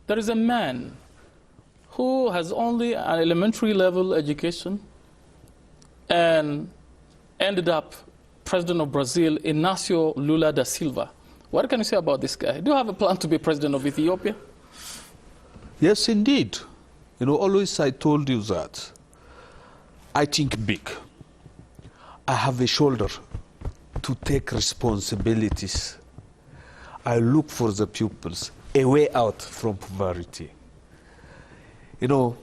there is a man who has only an elementary level education and ended up president of Brazil, Inácio Lula da Silva. What can you say about this guy? Do you have a plan to be president of Ethiopia? Yes, indeed. You know, always I told you that I think big. I have a shoulder to take responsibilities. I look for the pupils, a way out from poverty. You know,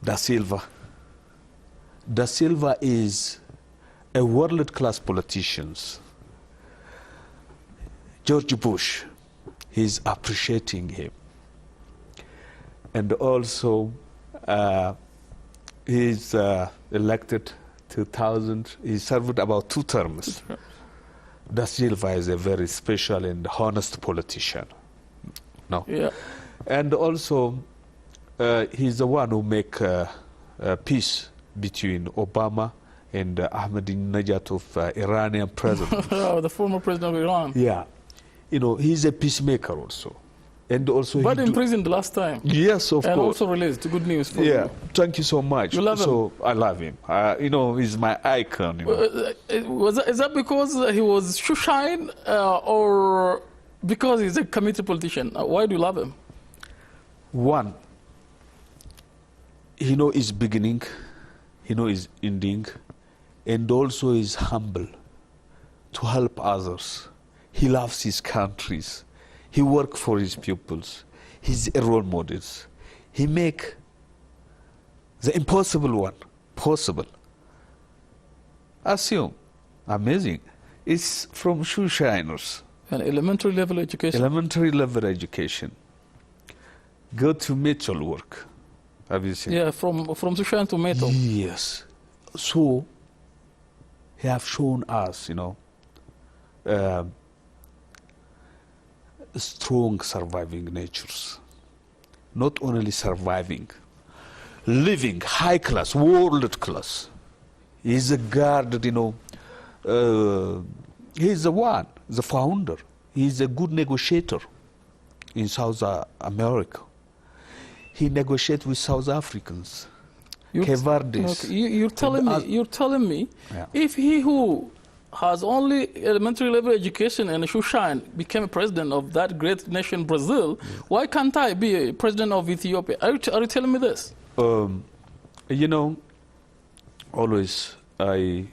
Da Silva is a world-class politician. George Bush, he's appreciating him. And also, he's elected 2000, he served about 2 terms. Da Silva is a very special and honest politician. No? Yeah. And also, he's the one who make peace between Obama and Ahmadinejad of Iranian president. Oh, the former president of Iran. Yeah. You know, he's a peacemaker also. And also But imprisoned last time. Yes, of course. And also released. Good news for yeah. you. Thank you so much. You love him? So I love him. You know, he's my icon. You know. Is that because he was shoeshine or because he's a committed politician? Why do you love him? One, he know his beginning, he know his ending, and also is humble to help others. He loves his countries. He works for his pupils. He's a role model. He make the impossible one possible. Assume, amazing. It's from shoeshiners. An elementary level education. Elementary level education. Go to metal work. Have you seen? Yeah, from shoeshine to metal. Yes. So, he have shown us, you know, strong surviving natures. Not only surviving, living high class, world class. He's a guard, you know, he's the one, the founder. He's a good negotiator in South America. He negotiates with South Africans, Caverdes. Okay. You're telling me, yeah. If he who has only elementary level education and a shoeshine became a president of that great nation, Brazil, why can't I be a president of Ethiopia? Are you telling me this? You know, always I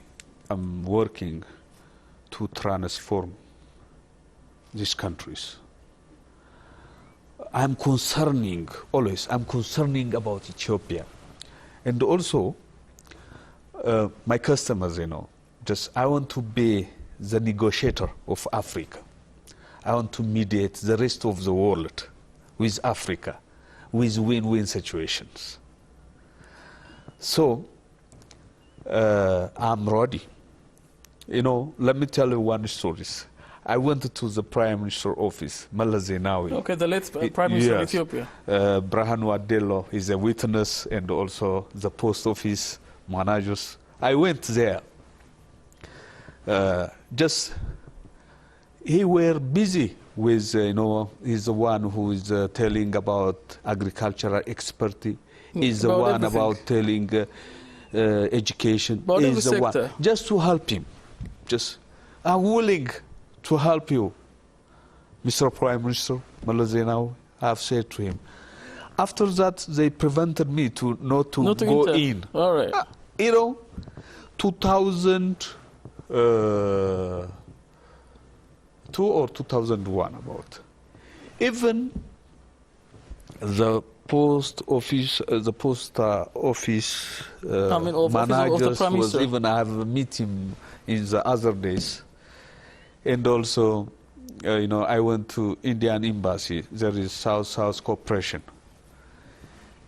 am working to transform these countries. I'm concerning about Ethiopia. And also, my customers, you know, I want to be the negotiator of Africa. I want to mediate the rest of the world with Africa, with win-win situations. So, I'm ready. You know, let me tell you one story. I went to the Prime Minister office, Meles Zenawi. Okay, the late Prime Minister of Ethiopia. Brahanu Adello is a witness, and also the post office managers. I went there. He were busy with, you know, he's the one who is telling about agricultural expertise. He's the one everything. about telling education. About He's the every one. sector. Just to help him. I'm willing to help you, Mr. Prime Minister Meles Zenawi. I've said to him. After that, they prevented me not to go in. All right. You know, 2002 or 2001 about. Even the post office, managers was even, I have a meeting in the other days. And also, you know, I went to Indian embassy. There is South-South cooperation.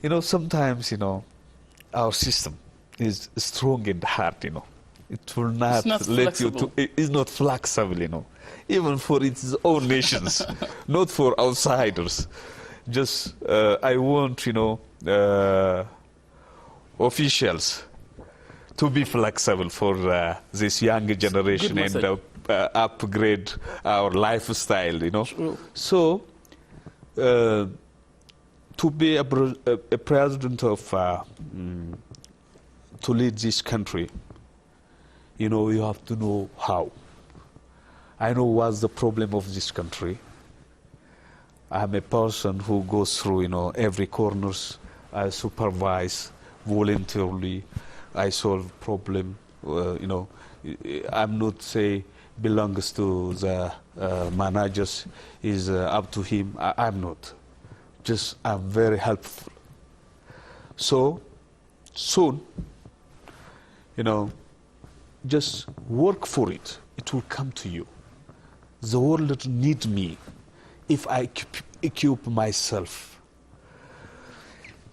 You know, sometimes, you know, our system is strong and hard, you know. It will not let you to, it's not flexible, you know. Even for its own nations, not for outsiders. Just, I want, you know, officials to be flexible for this younger generation and upgrade our lifestyle, you know. True. So, to be a president of, to lead this country, you know, you have to know how. I know what's the problem of this country. I'm a person who goes through, you know, every corners. I supervise voluntarily. I solve problem. You know, I'm not say belongs to the managers. Is up to him. I'm not. Just I'm very helpful. So soon, you know, just work for it. It will come to you. The world needs me if I equip myself.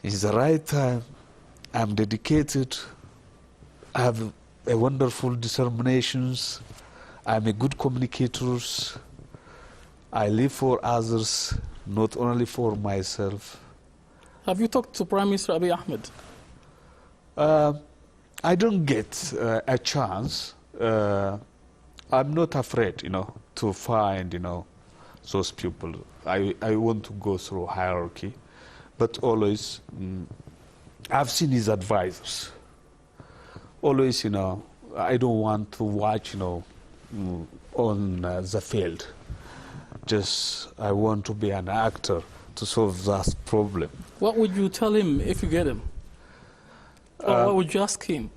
It's the right time. I'm dedicated. I have a wonderful determinations. I'm a good communicator. I live for others, not only for myself. Have you talked to Prime Minister Abiy Ahmed? I don't get a chance. I'm not afraid, you know, to find, you know, those people. I want to go through hierarchy, but always I've seen his advisors. Always, you know, I don't want to watch, you know, on the field. Just I want to be an actor to solve that problem. What would you tell him if you get him? Or what would you ask him?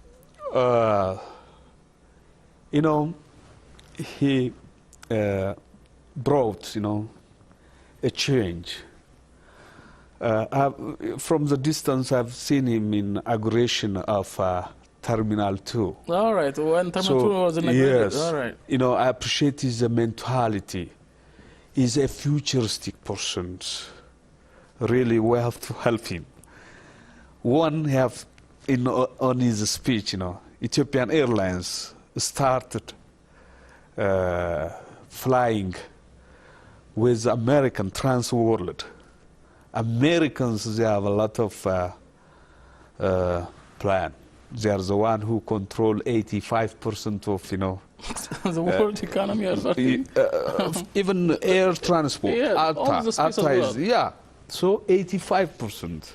You know, he brought, you know, a change. From the distance, I've seen him in inauguration of Terminal 2. All right, when Terminal 2 was inaugurated. Yes, all right. You know, I appreciate his mentality. He's a futuristic person. Really, we have to help him. One have, on his speech, you know, Ethiopian Airlines started flying with American Transworld. Americans, they have a lot of plan. They are the one who control 85% of, you know, the world economy. even air transport. Yeah, all the space as well. Yeah, so 85%.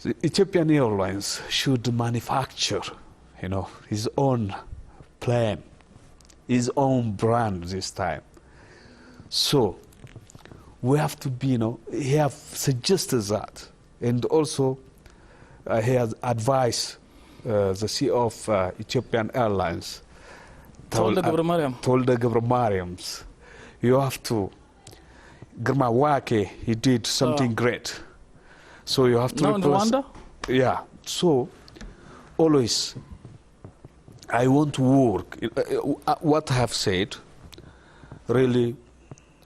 The Ethiopian Airlines should manufacture, you know, his own plane, his own brand this time. So we have to be, you know, he have suggested that, and also he has advised the CEO of Ethiopian Airlines, told the Mariams, you have to, Grma Wake, he did something great. So you have to now in Rwanda? Yeah. So always, I want to work. What I have said, really,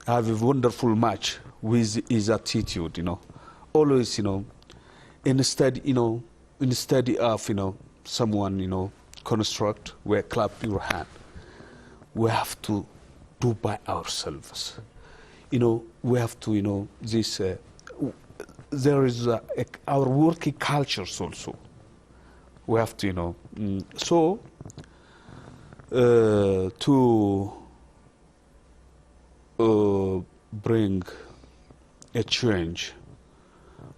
I have a wonderful match with his attitude. You know, always, you know, instead of, you know, someone, you know, construct, we clap your hand. We have to do by ourselves. You know, we have to, you know, this. There is our working cultures also. We have to, you know, so to bring a change,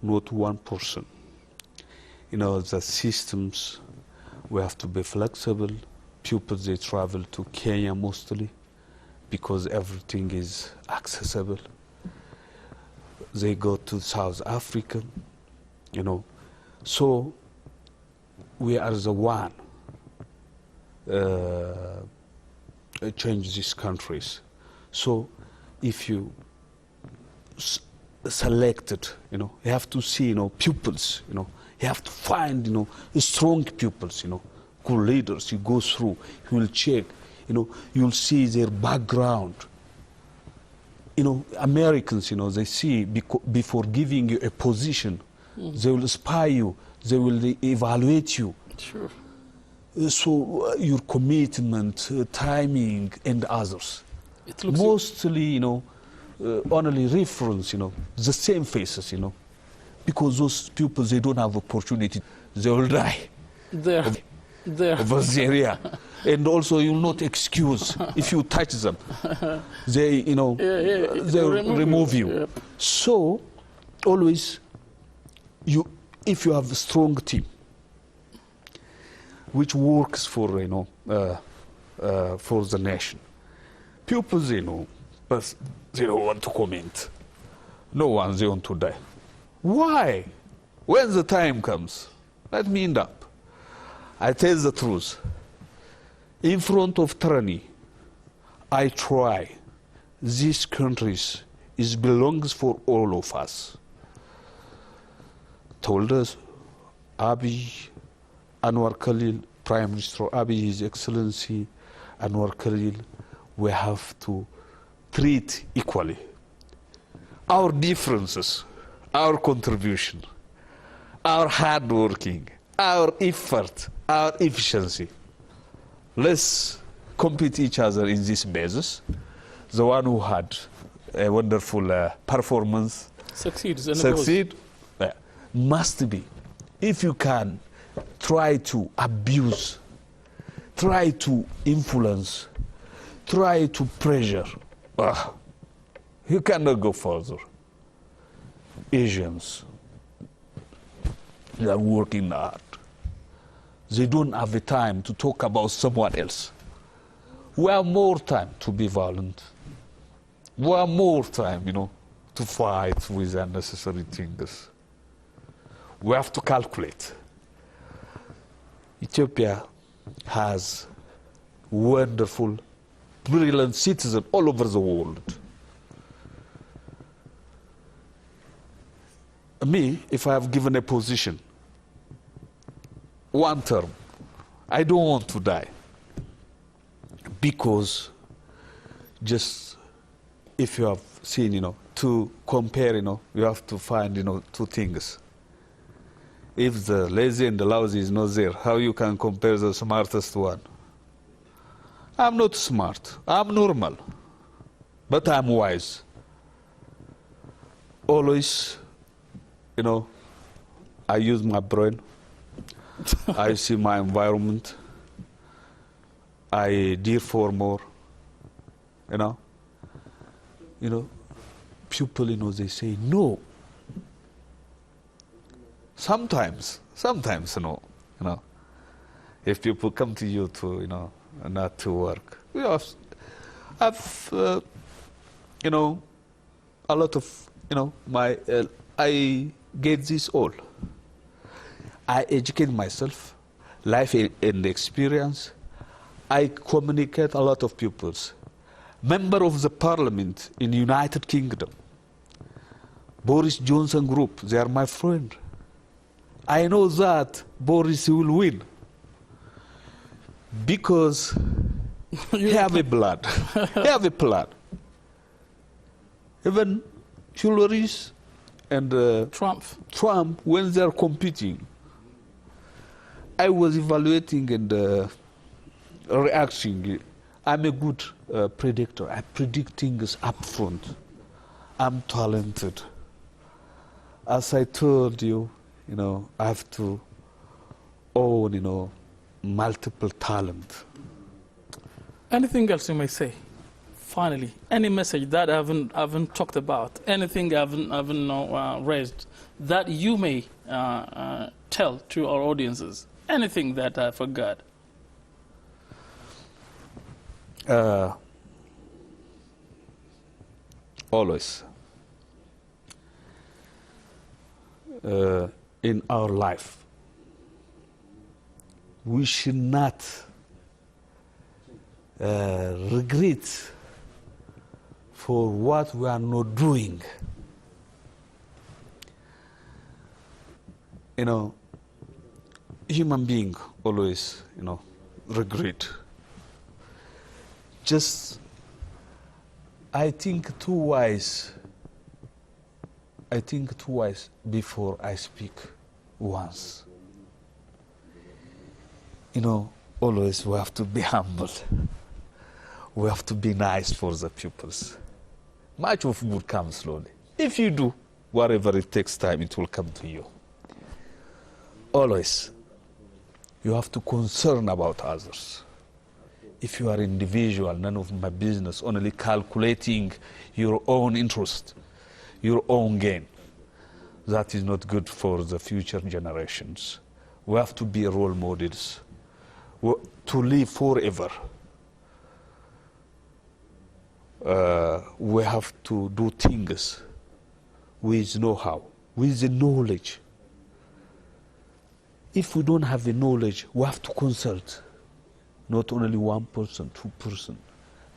not one person. You know, the systems, we have to be flexible. People, they travel to Kenya mostly because everything is accessible. They go to South Africa, you know. So we are the one change these countries. So if you selected, you know, you have to see, you know, pupils, you know, you have to find, you know, strong pupils, you know, good leaders. You go through, you will check, you know, you'll see their background. You know, Americans, you know, they see before giving you a position, they will spy you, they will evaluate you. Sure. So your commitment, timing, and others. It looks mostly, you know, only reference, you know, the same faces, you know, because those people, they don't have opportunity, they will die. There. Over the area. And also, you'll not excuse if you touch them. They, you know, they will remove you. Yep. So, always, if you have a strong team, which works for, for the nation, people, but they don't want to comment. No one, they want to die. Why? When the time comes, let me end up. I tell the truth. In front of tyranny, I try. These countries belongs for all of us. Told us, Abiy, Anwar Khalil, Prime Minister Abiy, His Excellency Anwar Khalil, we have to treat equally our differences, our contribution, our hard working, our effort, our efficiency. Let's compete each other in this basis. The one who had a wonderful performance succeed. Must be. If you can try to abuse, try to influence, try to pressure, you cannot go further. Asians, they are working hard. They don't have the time to talk about someone else. We have more time to be violent. We have more time, to fight with unnecessary things. We have to calculate. Ethiopia has wonderful, brilliant citizens all over the world. Me, if I have given a position, one term, I don't want to die. Because just if you have seen, to compare, you have to find, two things. If the lazy and the lousy is not there, how you can compare the smartest one? I'm not smart. I'm normal. But I'm wise. Always, I use my brain. I see my environment. I deal for more. People, they say no. Sometimes, no. If people come to you to, not to work, I've a lot of, I get this all. I educate myself, life and experience. I communicate a lot of pupils. Member of the parliament in United Kingdom, Boris Johnson Group, they are my friend. I know that Boris will win because he have a blood. He have a plan. Even Hillary and Trump, when they are competing, I was evaluating and reacting. I'm a good predictor. I predict things up front. I'm talented. As I told you, I have to own, multiple talent. Anything else you may say? Finally, any message that I haven't talked about, anything I haven't raised that you may tell to our audiences, anything that I forgot? Always. In our life, we should not regret for what we are not doing. Human being always, regret. Just, I think twice before I speak once. Always we have to be humble. We have to be nice for the pupils. Much of good comes slowly. If you do, whatever it takes time, it will come to you. Always, you have to concern about others. If you are individual, none of my business, only calculating your own interest, your own gain. that is not good for the future generations. We have to be role models to live forever. We have to do things with know-how, with the knowledge. If we don't have the knowledge, we have to consult. Not only one person, two person,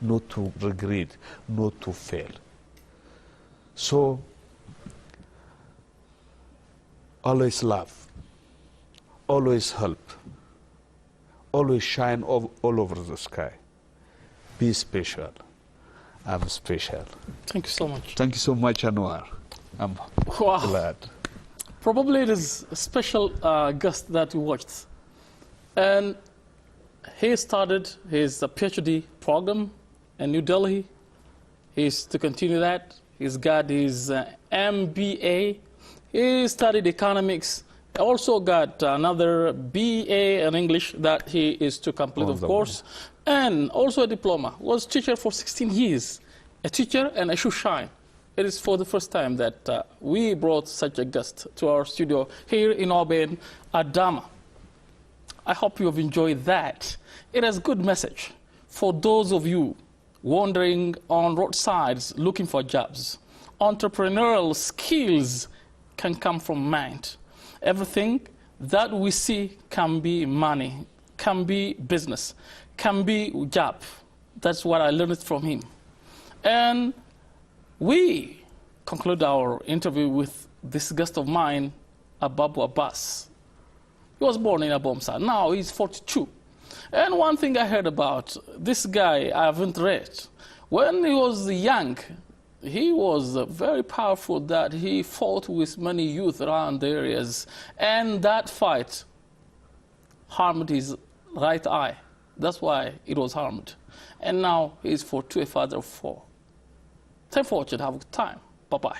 not to regret, not to fail. So, always love, always help, always shine all over the sky. Be special. I'm special. Thank you so much. Thank you so much, Anwar. I'm glad. Probably it is a special guest that we watched. And he started his PhD program in New Delhi. He's to continue that. He's got his MBA. He studied economics. He also got another BA in English that he is to complete, of course. And also a diploma. Was teacher for 16 years. A teacher and a shoe shine. It is for the first time that we brought such a guest to our studio here in Auburn, Adama. I hope you have enjoyed that. It has a good message for those of you wandering on roadsides looking for jobs. Entrepreneurial skills can come from mind. Everything that we see can be money, can be business, can be job. That's what I learned from him. And we conclude our interview with this guest of mine, Ababu Abbas. He was born in Abomsa. Now he's 42. And one thing I heard about this guy, I haven't read. When he was young, he was very powerful that he fought with many youth around the areas. And that fight harmed his right eye. That's why it was harmed. And now he's 42, a father of 4. Thanks for watching. Have a good time. Bye-bye.